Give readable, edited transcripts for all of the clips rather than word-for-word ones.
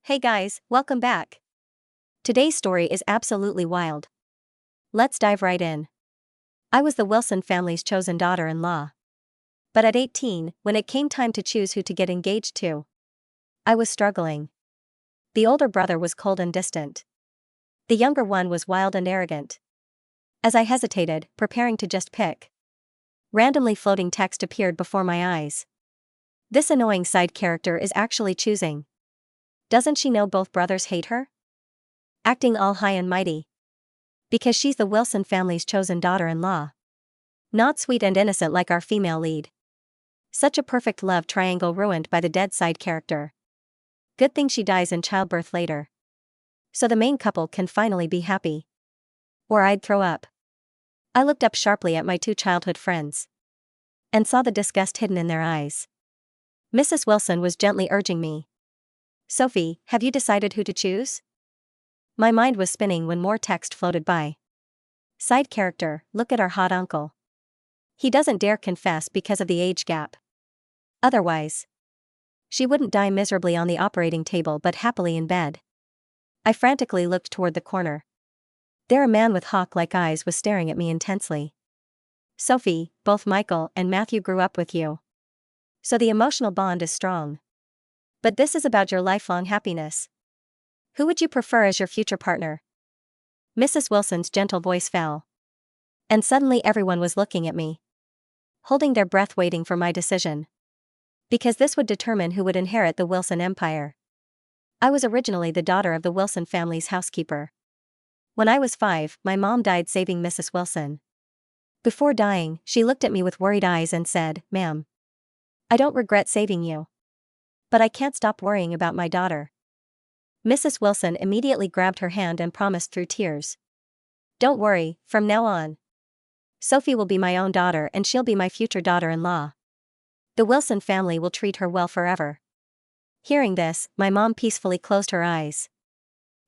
Hey guys, welcome back. Today's story is absolutely wild. Let's dive right in. I was the Wilson family's chosen daughter-in-law. But at 18, when it came time to choose who to get engaged to, I was struggling. The older brother was cold and distant. The younger one was wild and arrogant. As I hesitated, preparing to just pick, randomly floating text appeared before my eyes. This annoying side character is actually choosing. Doesn't she know both brothers hate her? Acting all high and mighty. Because she's the Wilson family's chosen daughter-in-law. Not sweet and innocent like our female lead. Such a perfect love triangle ruined by the dead side character. Good thing she dies in childbirth later. So the main couple can finally be happy. Or I'd throw up. I looked up sharply at my two childhood friends. And saw the disgust hidden in their eyes. Mrs. Wilson was gently urging me. Sophie, have you decided who to choose? My mind was spinning when more text floated by. Side character, look at our hot uncle. He doesn't dare confess because of the age gap. Otherwise, she wouldn't die miserably on the operating table but happily in bed. I frantically looked toward the corner. There a man with hawk-like eyes was staring at me intensely. Sophie, both Michael and Matthew grew up with you. So the emotional bond is strong. But this is about your lifelong happiness. Who would you prefer as your future partner? Mrs. Wilson's gentle voice fell. And suddenly everyone was looking at me, holding their breath waiting for my decision. Because this would determine who would inherit the Wilson empire. I was originally the daughter of the Wilson family's housekeeper. When I was 5, my mom died saving Mrs. Wilson. Before dying, she looked at me with worried eyes and said, "Ma'am, I don't regret saving you. But I can't stop worrying about my daughter." Mrs. Wilson immediately grabbed her hand and promised through tears. "Don't worry, from now on, Sophie will be my own daughter and she'll be my future daughter-in-law. The Wilson family will treat her well forever." Hearing this, my mom peacefully closed her eyes.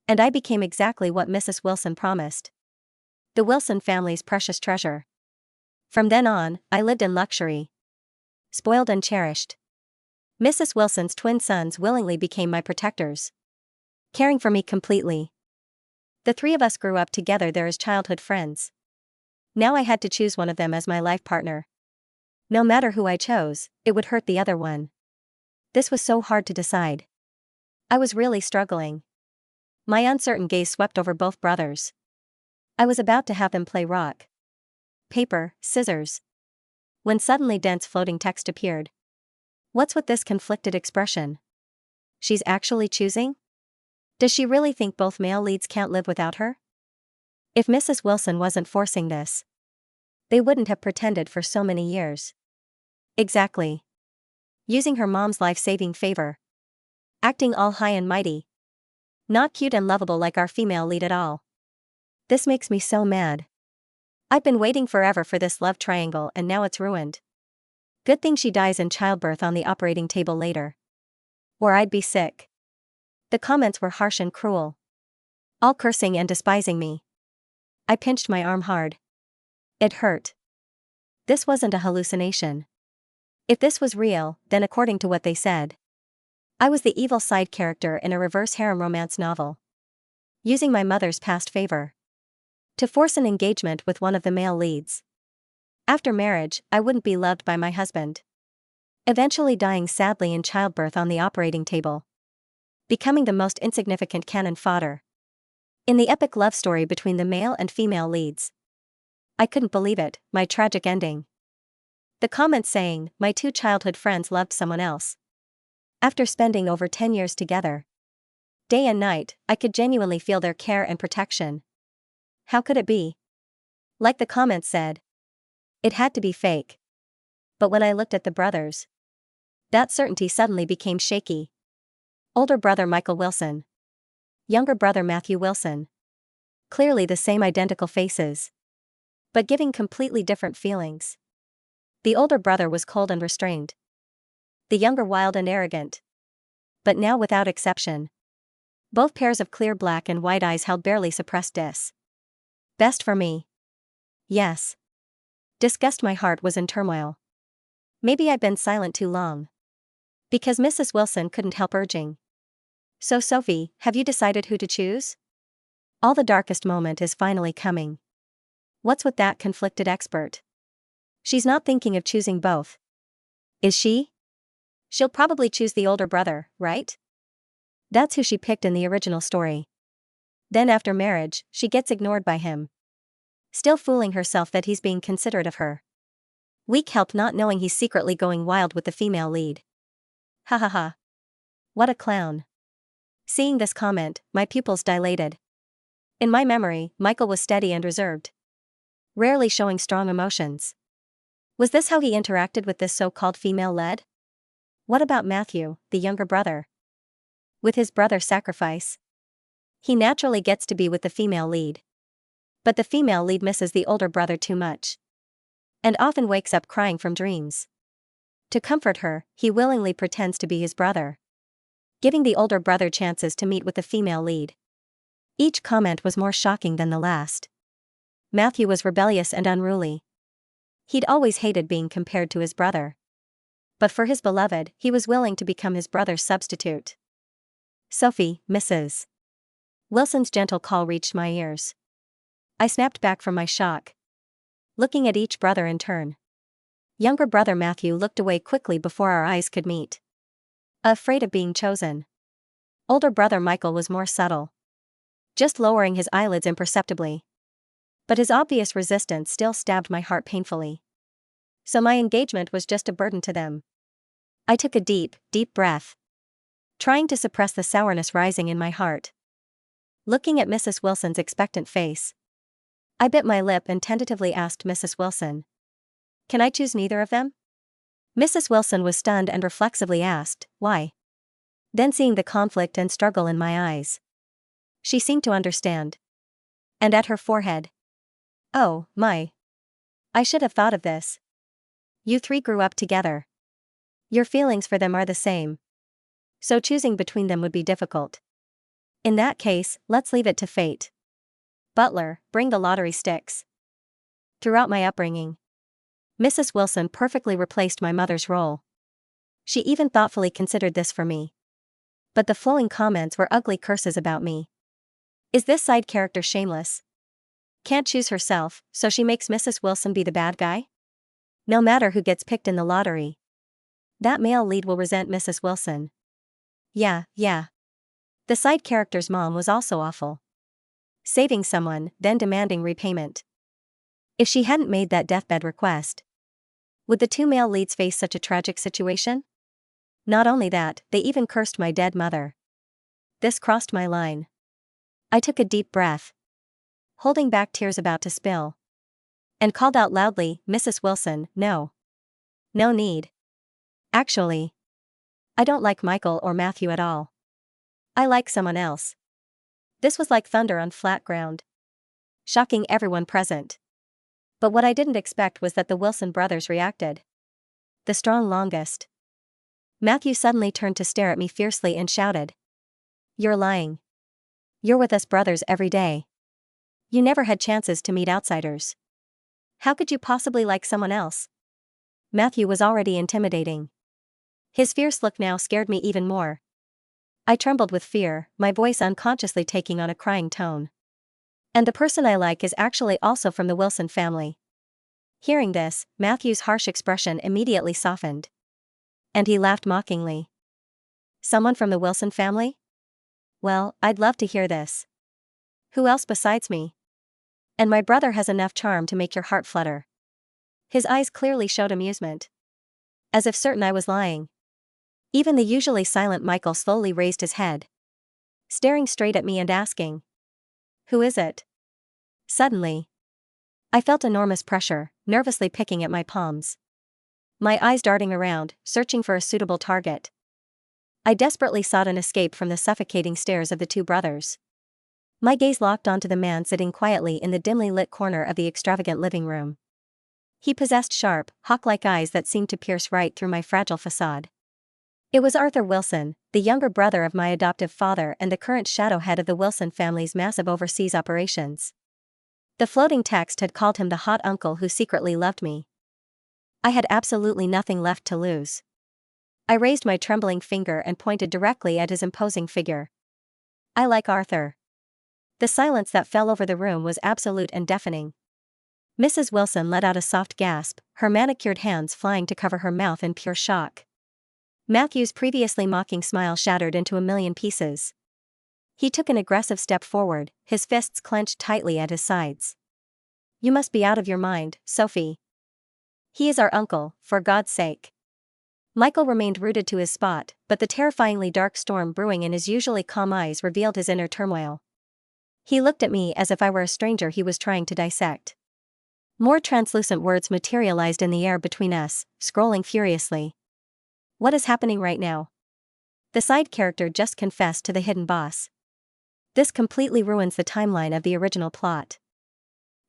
And I became exactly what Mrs. Wilson promised. The Wilson family's precious treasure. From then on, I lived in luxury. Spoiled and cherished. Mrs. Wilson's twin sons willingly became my protectors, caring for me completely. The three of us grew up together there as childhood friends. Now I had to choose one of them as my life partner. No matter who I chose, it would hurt the other one. This was so hard to decide. I was really struggling. My uncertain gaze swept over both brothers. I was about to have them play rock, paper, scissors, when suddenly dense floating text appeared. What's with this conflicted expression? She's actually choosing? Does she really think both male leads can't live without her? If Mrs. Wilson wasn't forcing this, they wouldn't have pretended for so many years. Exactly. Using her mom's life-saving favor. Acting all high and mighty. Not cute and lovable like our female lead at all. This makes me so mad. I've been waiting forever for this love triangle and now it's ruined. Good thing she dies in childbirth on the operating table later. Or I'd be sick. The comments were harsh and cruel. All cursing and despising me. I pinched my arm hard. It hurt. This wasn't a hallucination. If this was real, then according to what they said, I was the evil side character in a reverse harem romance novel. Using my mother's past favor to force an engagement with one of the male leads. After marriage, I wouldn't be loved by my husband. Eventually dying sadly in childbirth on the operating table. Becoming the most insignificant cannon fodder in the epic love story between the male and female leads. I couldn't believe it, my tragic ending. The comments saying, my two childhood friends loved someone else. After spending over 10 years together. Day and night, I could genuinely feel their care and protection. How could it be? Like the comments said, it had to be fake. But when I looked at the brothers, that certainty suddenly became shaky. Older brother Michael Wilson. Younger brother Matthew Wilson. Clearly the same identical faces, but giving completely different feelings. The older brother was cold and restrained. The younger wild and arrogant. But now without exception. Both pairs of clear black and white eyes held barely suppressed dis. Best for me. Yes. Disgust. My heart was in turmoil. Maybe I'd been silent too long. Because Mrs. Wilson couldn't help urging. So Sophie, have you decided who to choose? All the darkest moment is finally coming. What's with that conflicted expert? She's not thinking of choosing both. Is she? She'll probably choose the older brother, right? That's who she picked in the original story. Then after marriage, she gets ignored by him. Still fooling herself that he's being considerate of her. Weak help not knowing he's secretly going wild with the female lead. Ha ha ha. What a clown. Seeing this comment, my pupils dilated. In my memory, Michael was steady and reserved, rarely showing strong emotions. Was this how he interacted with this so-called female lead? What about Matthew, the younger brother? With his brother's sacrifice, he naturally gets to be with the female lead. But the female lead misses the older brother too much, and often wakes up crying from dreams. To comfort her, he willingly pretends to be his brother, giving the older brother chances to meet with the female lead. Each comment was more shocking than the last. Matthew was rebellious and unruly. He'd always hated being compared to his brother. But for his beloved, he was willing to become his brother's substitute. Sophie, Mrs. Wilson's gentle call reached my ears. I snapped back from my shock, looking at each brother in turn. Younger brother Matthew looked away quickly before our eyes could meet, afraid of being chosen. Older brother Michael was more subtle, just lowering his eyelids imperceptibly. But his obvious resistance still stabbed my heart painfully. So my engagement was just a burden to them. I took a deep, deep breath, trying to suppress the sourness rising in my heart. Looking at Mrs. Wilson's expectant face, I bit my lip and tentatively asked Mrs. Wilson, "Can I choose neither of them?" Mrs. Wilson was stunned and reflexively asked, "Why?" Then seeing the conflict and struggle in my eyes, she seemed to understand. And at her forehead, "Oh, my. I should have thought of this. You three grew up together. Your feelings for them are the same. So choosing between them would be difficult. In that case, let's leave it to fate. Butler, bring the lottery sticks." Throughout my upbringing, Mrs. Wilson perfectly replaced my mother's role. She even thoughtfully considered this for me. But the flowing comments were ugly curses about me. Is this side character shameless? Can't choose herself, so she makes Mrs. Wilson be the bad guy? No matter who gets picked in the lottery, that male lead will resent Mrs. Wilson. Yeah. The side character's mom was also awful. Saving someone, then demanding repayment. If she hadn't made that deathbed request, would the two male leads face such a tragic situation? Not only that, they even cursed my dead mother. This crossed my line. I took a deep breath, holding back tears about to spill, and called out loudly, "Mrs. Wilson, no. No need. Actually, I don't like Michael or Matthew at all. I like someone else." This was like thunder on flat ground, shocking everyone present. But what I didn't expect was that the Wilson brothers reacted. The strong longest. Matthew suddenly turned to stare at me fiercely and shouted, "You're lying. You're with us brothers every day. You never had chances to meet outsiders. How could you possibly like someone else?" Matthew was already intimidating. His fierce look now scared me even more. I trembled with fear, my voice unconsciously taking on a crying tone. And the person I like is actually also from the Wilson family. Hearing this, Matthew's harsh expression immediately softened. And he laughed mockingly. "Someone from the Wilson family? Well, I'd love to hear this. Who else besides me? And my brother has enough charm to make your heart flutter." His eyes clearly showed amusement, as if certain I was lying. Even the usually silent Michael slowly raised his head, staring straight at me and asking, "Who is it?" Suddenly, I felt enormous pressure, nervously picking at my palms. My eyes darting around, searching for a suitable target. I desperately sought an escape from the suffocating stares of the two brothers. My gaze locked onto the man sitting quietly in the dimly lit corner of the extravagant living room. He possessed sharp, hawk-like eyes that seemed to pierce right through my fragile facade. It was Arthur Wilson, the younger brother of my adoptive father and the current shadow head of the Wilson family's massive overseas operations. The floating text had called him the hot uncle who secretly loved me. I had absolutely nothing left to lose. I raised my trembling finger and pointed directly at his imposing figure. I like Arthur. The silence that fell over the room was absolute and deafening. Mrs. Wilson let out a soft gasp, her manicured hands flying to cover her mouth in pure shock. Matthew's previously mocking smile shattered into a million pieces. He took an aggressive step forward, his fists clenched tightly at his sides. You must be out of your mind, Sophie. He is our uncle, for God's sake. Michael remained rooted to his spot, but the terrifyingly dark storm brewing in his usually calm eyes revealed his inner turmoil. He looked at me as if I were a stranger he was trying to dissect. More translucent words materialized in the air between us, scrolling furiously. What is happening right now? The side character just confessed to the hidden boss. This completely ruins the timeline of the original plot.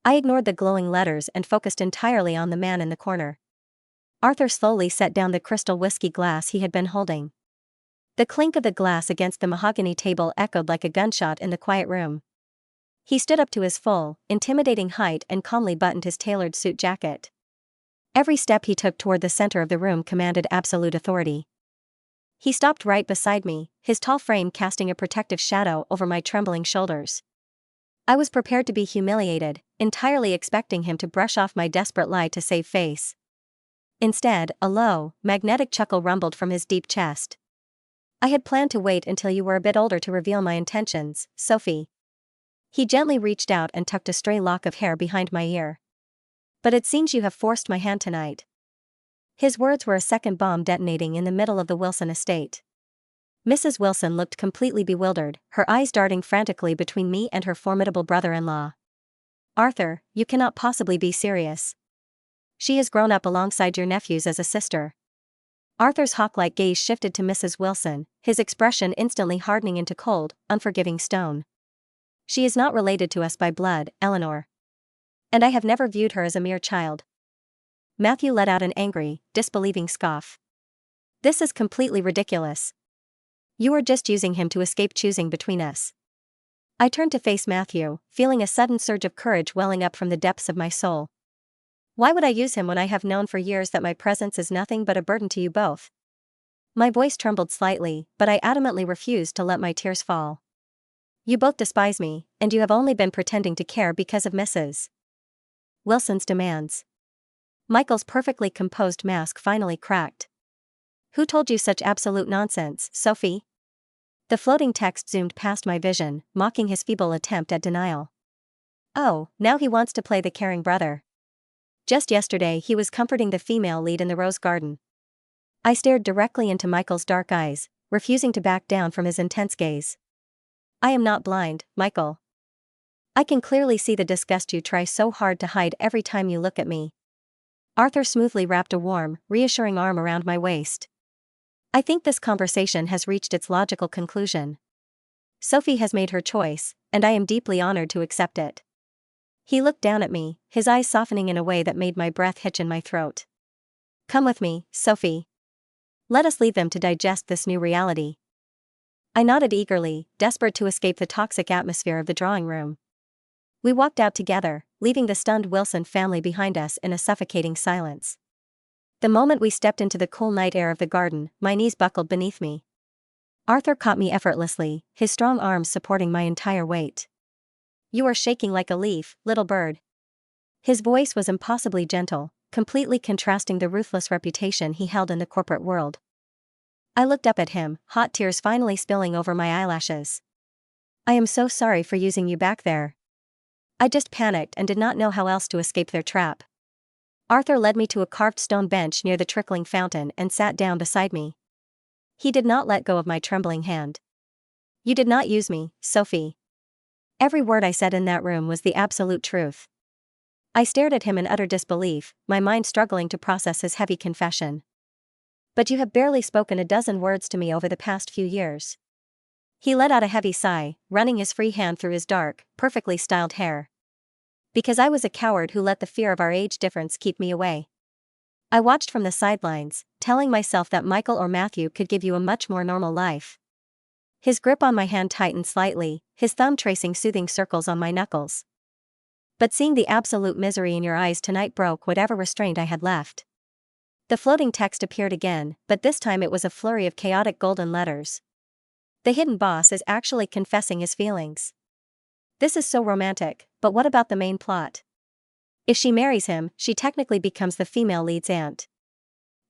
I ignored the glowing letters and focused entirely on the man in the corner. Arthur slowly set down the crystal whiskey glass he had been holding. The clink of the glass against the mahogany table echoed like a gunshot in the quiet room. He stood up to his full, intimidating height and calmly buttoned his tailored suit jacket. Every step he took toward the center of the room commanded absolute authority. He stopped right beside me, his tall frame casting a protective shadow over my trembling shoulders. I was prepared to be humiliated, entirely expecting him to brush off my desperate lie to save face. Instead, a low, magnetic chuckle rumbled from his deep chest. I had planned to wait until you were a bit older to reveal my intentions, Sophie. He gently reached out and tucked a stray lock of hair behind my ear. But it seems you have forced my hand tonight. His words were a second bomb detonating in the middle of the Wilson estate. Mrs. Wilson looked completely bewildered, her eyes darting frantically between me and her formidable brother-in-law. Arthur, you cannot possibly be serious. She has grown up alongside your nephews as a sister. Arthur's hawk-like gaze shifted to Mrs. Wilson, his expression instantly hardening into cold, unforgiving stone. She is not related to us by blood, Eleanor. And I have never viewed her as a mere child. Matthew let out an angry, disbelieving scoff. This is completely ridiculous. You are just using him to escape choosing between us. I turned to face Matthew, feeling a sudden surge of courage welling up from the depths of my soul. Why would I use him when I have known for years that my presence is nothing but a burden to you both? My voice trembled slightly, but I adamantly refused to let my tears fall. You both despise me, and you have only been pretending to care because of Mrs. Wilson's demands. Michael's perfectly composed mask finally cracked. Who told you such absolute nonsense, Sophie? The floating text zoomed past my vision, mocking his feeble attempt at denial. Oh, now he wants to play the caring brother. Just yesterday he was comforting the female lead in the rose garden. I stared directly into Michael's dark eyes, refusing to back down from his intense gaze. I am not blind, Michael. I can clearly see the disgust you try so hard to hide every time you look at me. Arthur smoothly wrapped a warm, reassuring arm around my waist. I think this conversation has reached its logical conclusion. Sophie has made her choice, and I am deeply honored to accept it. He looked down at me, his eyes softening in a way that made my breath hitch in my throat. Come with me, Sophie. Let us leave them to digest this new reality. I nodded eagerly, desperate to escape the toxic atmosphere of the drawing room. We walked out together, leaving the stunned Wilson family behind us in a suffocating silence. The moment we stepped into the cool night air of the garden, my knees buckled beneath me. Arthur caught me effortlessly, his strong arms supporting my entire weight. You are shaking like a leaf, little bird. His voice was impossibly gentle, completely contrasting the ruthless reputation he held in the corporate world. I looked up at him, hot tears finally spilling over my eyelashes. I am so sorry for using you back there. I just panicked and did not know how else to escape their trap. Arthur led me to a carved stone bench near the trickling fountain and sat down beside me. He did not let go of my trembling hand. You did not use me, Sophie. Every word I said in that room was the absolute truth. I stared at him in utter disbelief, my mind struggling to process his heavy confession. But you have barely spoken a dozen words to me over the past few years. He let out a heavy sigh, running his free hand through his dark, perfectly styled hair. Because I was a coward who let the fear of our age difference keep me away. I watched from the sidelines, telling myself that Michael or Matthew could give you a much more normal life. His grip on my hand tightened slightly, his thumb tracing soothing circles on my knuckles. But seeing the absolute misery in your eyes tonight broke whatever restraint I had left. The floating text appeared again, but this time it was a flurry of chaotic golden letters. The hidden boss is actually confessing his feelings. This is so romantic, but what about the main plot? If she marries him, she technically becomes the female lead's aunt.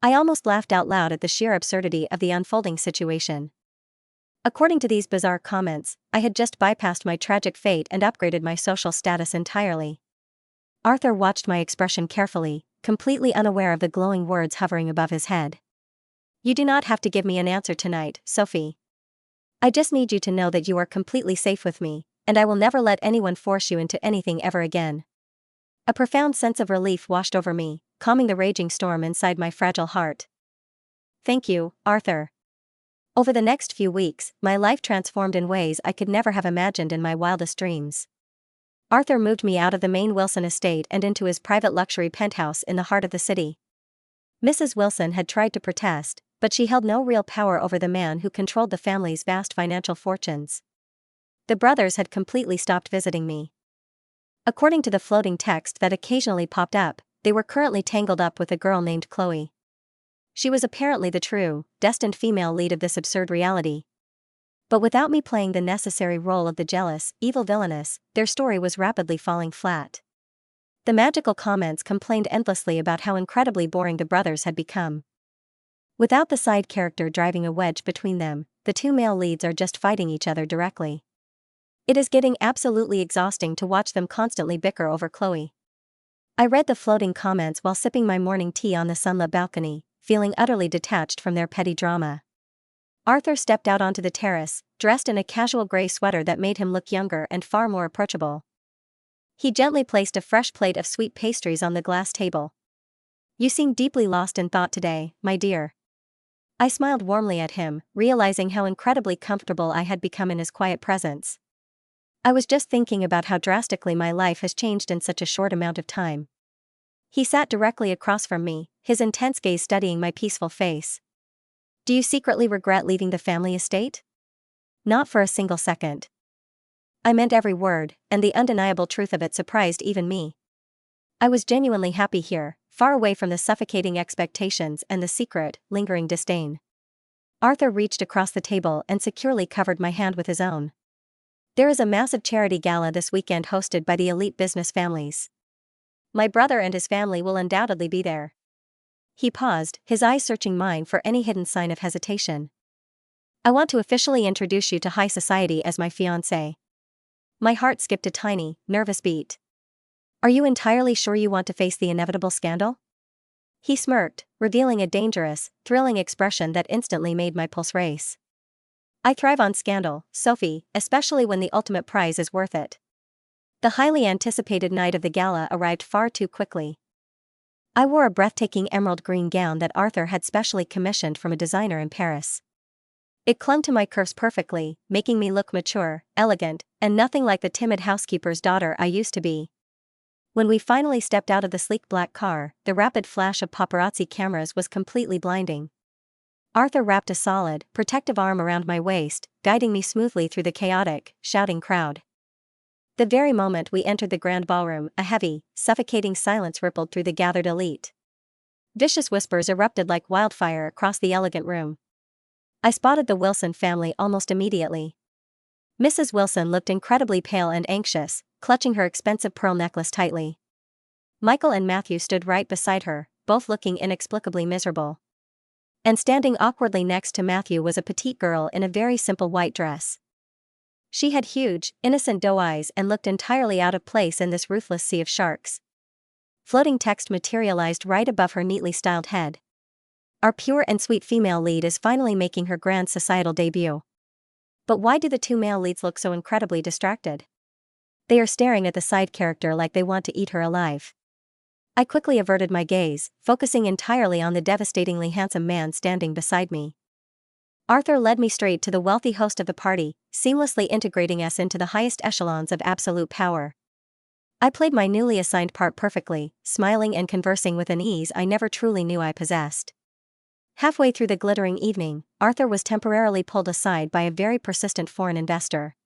I almost laughed out loud at the sheer absurdity of the unfolding situation. According to these bizarre comments, I had just bypassed my tragic fate and upgraded my social status entirely. Arthur watched my expression carefully, completely unaware of the glowing words hovering above his head. You do not have to give me an answer tonight, Sophie. I just need you to know that you are completely safe with me, and I will never let anyone force you into anything ever again. A profound sense of relief washed over me, calming the raging storm inside my fragile heart. Thank you, Arthur. Over the next few weeks, my life transformed in ways I could never have imagined in my wildest dreams. Arthur moved me out of the main Wilson estate and into his private luxury penthouse in the heart of the city. Mrs. Wilson had tried to protest, but she held no real power over the man who controlled the family's vast financial fortunes. The brothers had completely stopped visiting me. According to the floating text that occasionally popped up, they were currently tangled up with a girl named Chloe. She was apparently the true, destined female lead of this absurd reality. But without me playing the necessary role of the jealous, evil villainess, their story was rapidly falling flat. The magical comments complained endlessly about how incredibly boring the brothers had become. Without the side character driving a wedge between them, the two male leads are just fighting each other directly. It is getting absolutely exhausting to watch them constantly bicker over Chloe. I read the floating comments while sipping my morning tea on the sunlit balcony, feeling utterly detached from their petty drama. Arthur stepped out onto the terrace, dressed in a casual gray sweater that made him look younger and far more approachable. He gently placed a fresh plate of sweet pastries on the glass table. You seem deeply lost in thought today, my dear. I smiled warmly at him, realizing how incredibly comfortable I had become in his quiet presence. I was just thinking about how drastically my life has changed in such a short amount of time. He sat directly across from me, his intense gaze studying my peaceful face. Do you secretly regret leaving the family estate? Not for a single second. I meant every word, and the undeniable truth of it surprised even me. I was genuinely happy here, far away from the suffocating expectations and the secret, lingering disdain. Arthur reached across the table and securely covered my hand with his own. There is a massive charity gala this weekend hosted by the elite business families. My brother and his family will undoubtedly be there. He paused, his eyes searching mine for any hidden sign of hesitation. I want to officially introduce you to high society as my fiancé. My heart skipped a tiny, nervous beat. Are you entirely sure you want to face the inevitable scandal? He smirked, revealing a dangerous, thrilling expression that instantly made my pulse race. I thrive on scandal, Sophie, especially when the ultimate prize is worth it. The highly anticipated night of the gala arrived far too quickly. I wore a breathtaking emerald green gown that Arthur had specially commissioned from a designer in Paris. It clung to my curves perfectly, making me look mature, elegant, and nothing like the timid housekeeper's daughter I used to be. When we finally stepped out of the sleek black car, the rapid flash of paparazzi cameras was completely blinding. Arthur wrapped a solid, protective arm around my waist, guiding me smoothly through the chaotic, shouting crowd. The very moment we entered the grand ballroom, a heavy, suffocating silence rippled through the gathered elite. Vicious whispers erupted like wildfire across the elegant room. I spotted the Wilson family almost immediately. Mrs. Wilson looked incredibly pale and anxious, clutching her expensive pearl necklace tightly. Michael and Matthew stood right beside her, both looking inexplicably miserable. And standing awkwardly next to Matthew was a petite girl in a very simple white dress. She had huge, innocent doe eyes and looked entirely out of place in this ruthless sea of sharks. Floating text materialized right above her neatly styled head. Our pure and sweet female lead is finally making her grand societal debut. But why do the two male leads look so incredibly distracted? They are staring at the side character like they want to eat her alive. I quickly averted my gaze, focusing entirely on the devastatingly handsome man standing beside me. Arthur led me straight to the wealthy host of the party, seamlessly integrating us into the highest echelons of absolute power. I played my newly assigned part perfectly, smiling and conversing with an ease I never truly knew I possessed. Halfway through the glittering evening, Arthur was temporarily pulled aside by a very persistent foreign investor.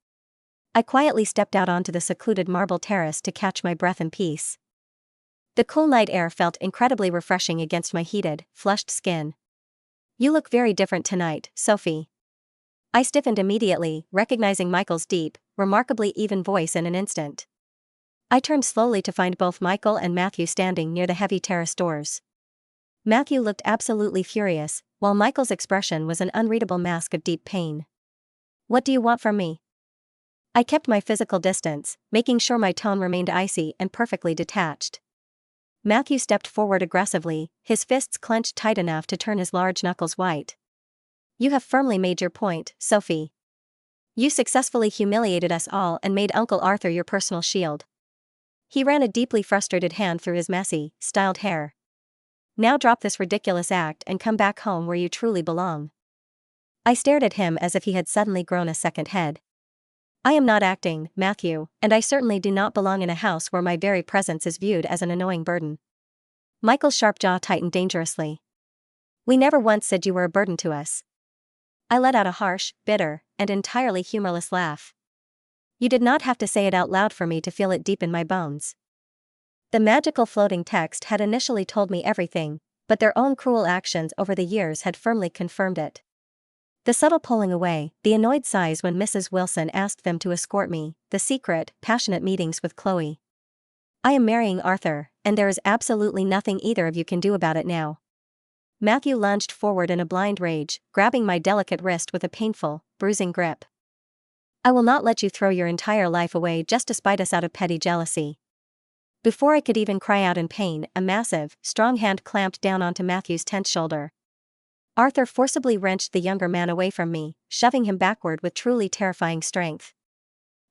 I quietly stepped out onto the secluded marble terrace to catch my breath in peace. The cool night air felt incredibly refreshing against my heated, flushed skin. "You look very different tonight, Sophie." I stiffened immediately, recognizing Michael's deep, remarkably even voice in an instant. I turned slowly to find both Michael and Matthew standing near the heavy terrace doors. Matthew looked absolutely furious, while Michael's expression was an unreadable mask of deep pain. "What do you want from me?" I kept my physical distance, making sure my tone remained icy and perfectly detached. Matthew stepped forward aggressively, his fists clenched tight enough to turn his large knuckles white. "You have firmly made your point, Sophie. You successfully humiliated us all and made Uncle Arthur your personal shield." He ran a deeply frustrated hand through his messy, styled hair. "Now drop this ridiculous act and come back home where you truly belong." I stared at him as if he had suddenly grown a second head. "I am not acting, Matthew, and I certainly do not belong in a house where my very presence is viewed as an annoying burden." Michael's sharp jaw tightened dangerously. "We never once said you were a burden to us." I let out a harsh, bitter, and entirely humorless laugh. "You did not have to say it out loud for me to feel it deep in my bones." The magical floating text had initially told me everything, but their own cruel actions over the years had firmly confirmed it. The subtle pulling away, the annoyed sighs when Mrs. Wilson asked them to escort me, the secret, passionate meetings with Chloe. "I am marrying Arthur, and there is absolutely nothing either of you can do about it now." Matthew lunged forward in a blind rage, grabbing my delicate wrist with a painful, bruising grip. "I will not let you throw your entire life away just to spite us out of petty jealousy." Before I could even cry out in pain, a massive, strong hand clamped down onto Matthew's tense shoulder. Arthur forcibly wrenched the younger man away from me, shoving him backward with truly terrifying strength.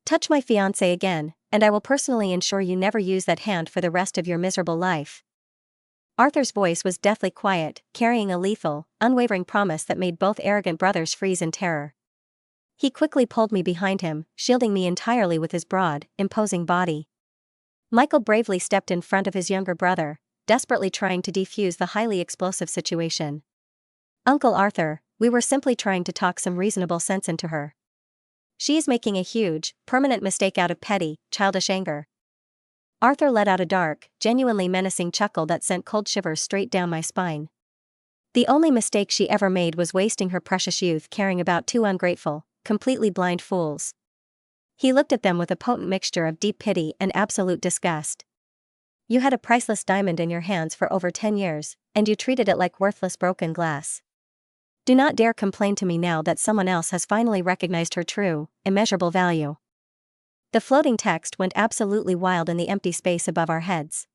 "Touch my fiancé again, and I will personally ensure you never use that hand for the rest of your miserable life." Arthur's voice was deathly quiet, carrying a lethal, unwavering promise that made both arrogant brothers freeze in terror. He quickly pulled me behind him, shielding me entirely with his broad, imposing body. Michael bravely stepped in front of his younger brother, desperately trying to defuse the highly explosive situation. "Uncle Arthur, we were simply trying to talk some reasonable sense into her. She is making a huge, permanent mistake out of petty, childish anger." Arthur let out a dark, genuinely menacing chuckle that sent cold shivers straight down my spine. "The only mistake she ever made was wasting her precious youth caring about two ungrateful, completely blind fools." He looked at them with a potent mixture of deep pity and absolute disgust. "You had a priceless diamond in your hands for over 10 years, and you treated it like worthless broken glass. Do not dare complain to me now that someone else has finally recognized her true, immeasurable value." The floating text went absolutely wild in the empty space above our heads.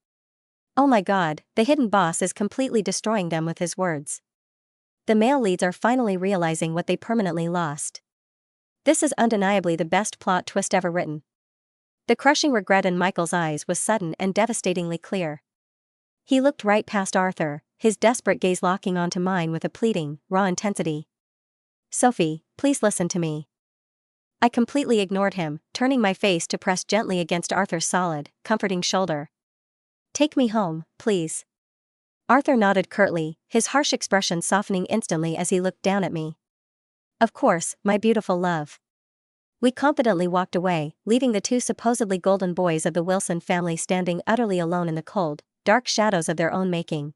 Oh my God, the hidden boss is completely destroying them with his words. The male leads are finally realizing what they permanently lost. This is undeniably the best plot twist ever written. The crushing regret in Michael's eyes was sudden and devastatingly clear. He looked right past Arthur, his desperate gaze locking onto mine with a pleading, raw intensity. "Sophie, please listen to me." I completely ignored him, turning my face to press gently against Arthur's solid, comforting shoulder. "Take me home, please." Arthur nodded curtly, his harsh expression softening instantly as he looked down at me. "Of course, my beautiful love." We confidently walked away, leaving the two supposedly golden boys of the Wilson family standing utterly alone in the cold, dark shadows of their own making.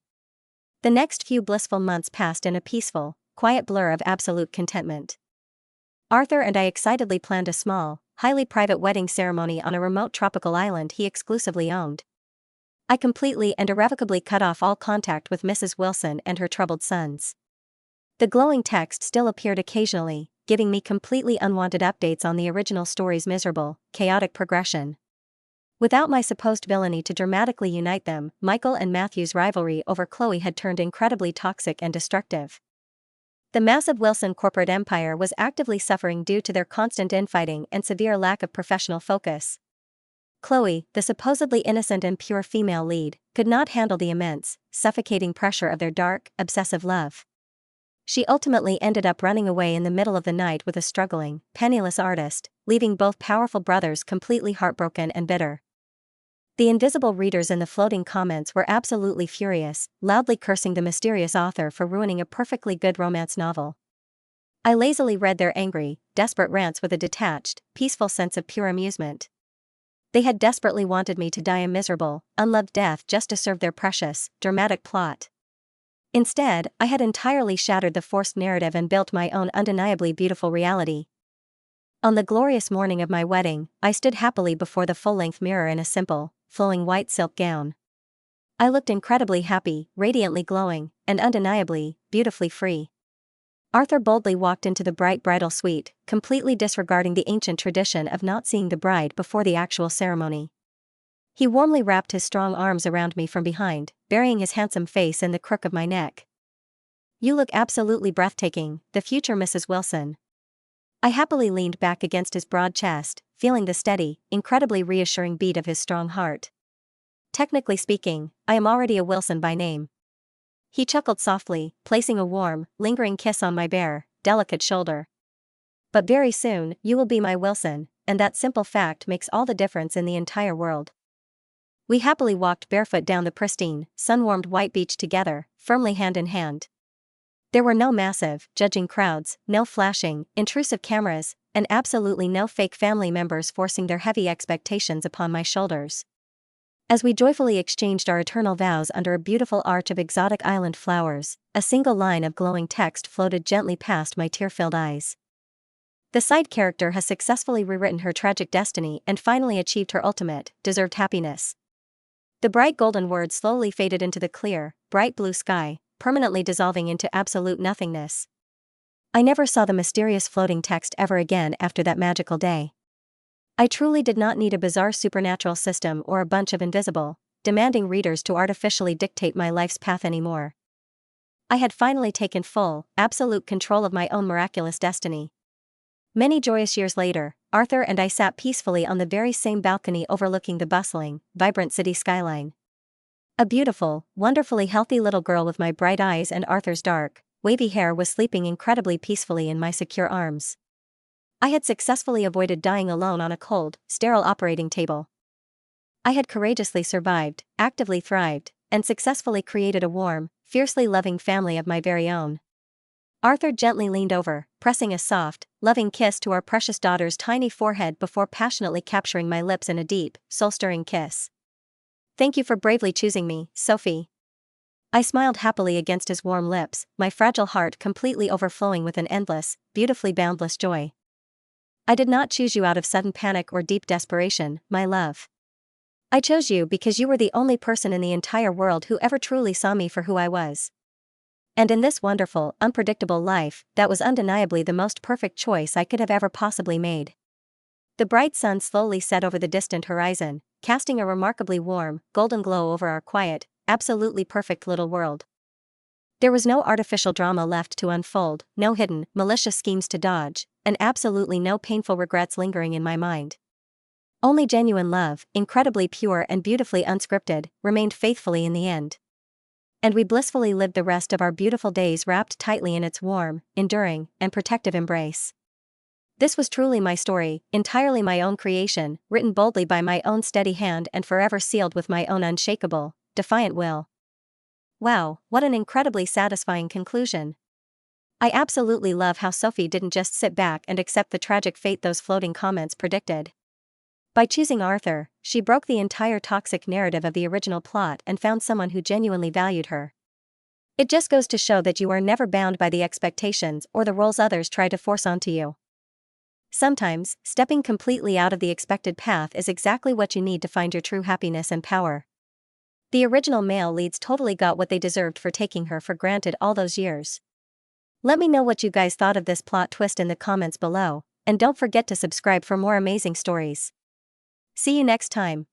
The next few blissful months passed in a peaceful, quiet blur of absolute contentment. Arthur and I excitedly planned a small, highly private wedding ceremony on a remote tropical island he exclusively owned. I completely and irrevocably cut off all contact with Mrs. Wilson and her troubled sons. The glowing text still appeared occasionally, giving me completely unwanted updates on the original story's miserable, chaotic progression. Without my supposed villainy to dramatically unite them, Michael and Matthew's rivalry over Chloe had turned incredibly toxic and destructive. The massive Wilson corporate empire was actively suffering due to their constant infighting and severe lack of professional focus. Chloe, the supposedly innocent and pure female lead, could not handle the immense, suffocating pressure of their dark, obsessive love. She ultimately ended up running away in the middle of the night with a struggling, penniless artist, leaving both powerful brothers completely heartbroken and bitter. The invisible readers in the floating comments were absolutely furious, loudly cursing the mysterious author for ruining a perfectly good romance novel. I lazily read their angry, desperate rants with a detached, peaceful sense of pure amusement. They had desperately wanted me to die a miserable, unloved death just to serve their precious, dramatic plot. Instead, I had entirely shattered the forced narrative and built my own undeniably beautiful reality. On the glorious morning of my wedding, I stood happily before the full-length mirror in a simple, flowing white silk gown. I looked incredibly happy, radiantly glowing, and undeniably, beautifully free. Arthur boldly walked into the bright bridal suite, completely disregarding the ancient tradition of not seeing the bride before the actual ceremony. He warmly wrapped his strong arms around me from behind, burying his handsome face in the crook of my neck. "You look absolutely breathtaking, the future Mrs. Wilson." I happily leaned back against his broad chest, feeling the steady, incredibly reassuring beat of his strong heart. "Technically speaking, I am already a Wilson by name." He chuckled softly, placing a warm, lingering kiss on my bare, delicate shoulder. "But very soon, you will be my Wilson, and that simple fact makes all the difference in the entire world." We happily walked barefoot down the pristine, sun-warmed white beach together, firmly hand in hand. There were no massive, judging crowds, no flashing, intrusive cameras, and absolutely no fake family members forcing their heavy expectations upon my shoulders. As we joyfully exchanged our eternal vows under a beautiful arch of exotic island flowers, a single line of glowing text floated gently past my tear-filled eyes. "The side character has successfully rewritten her tragic destiny and finally achieved her ultimate, deserved happiness." The bright golden words slowly faded into the clear, bright blue sky, permanently dissolving into absolute nothingness. I never saw the mysterious floating text ever again after that magical day. I truly did not need a bizarre supernatural system or a bunch of invisible, demanding readers to artificially dictate my life's path anymore. I had finally taken full, absolute control of my own miraculous destiny. Many joyous years later, Arthur and I sat peacefully on the very same balcony overlooking the bustling, vibrant city skyline. A beautiful, wonderfully healthy little girl with my bright eyes and Arthur's dark, wavy hair was sleeping incredibly peacefully in my secure arms. I had successfully avoided dying alone on a cold, sterile operating table. I had courageously survived, actively thrived, and successfully created a warm, fiercely loving family of my very own. Arthur gently leaned over, pressing a soft, loving kiss to our precious daughter's tiny forehead before passionately capturing my lips in a deep, soul-stirring kiss. "Thank you for bravely choosing me, Sophie." I smiled happily against his warm lips, my fragile heart completely overflowing with an endless, beautifully boundless joy. "I did not choose you out of sudden panic or deep desperation, my love. I chose you because you were the only person in the entire world who ever truly saw me for who I was. And in this wonderful, unpredictable life, that was undeniably the most perfect choice I could have ever possibly made." The bright sun slowly set over the distant horizon, casting a remarkably warm, golden glow over our quiet, absolutely perfect little world. There was no artificial drama left to unfold, no hidden, malicious schemes to dodge, and absolutely no painful regrets lingering in my mind. Only genuine love, incredibly pure and beautifully unscripted, remained faithfully in the end. And we blissfully lived the rest of our beautiful days wrapped tightly in its warm, enduring, and protective embrace. This was truly my story, entirely my own creation, written boldly by my own steady hand and forever sealed with my own unshakable, defiant will. Wow, what an incredibly satisfying conclusion. I absolutely love how Sophie didn't just sit back and accept the tragic fate those floating comments predicted. By choosing Arthur, she broke the entire toxic narrative of the original plot and found someone who genuinely valued her. It just goes to show that you are never bound by the expectations or the roles others try to force onto you. Sometimes, stepping completely out of the expected path is exactly what you need to find your true happiness and power. The original male leads totally got what they deserved for taking her for granted all those years. Let me know what you guys thought of this plot twist in the comments below, and don't forget to subscribe for more amazing stories. See you next time.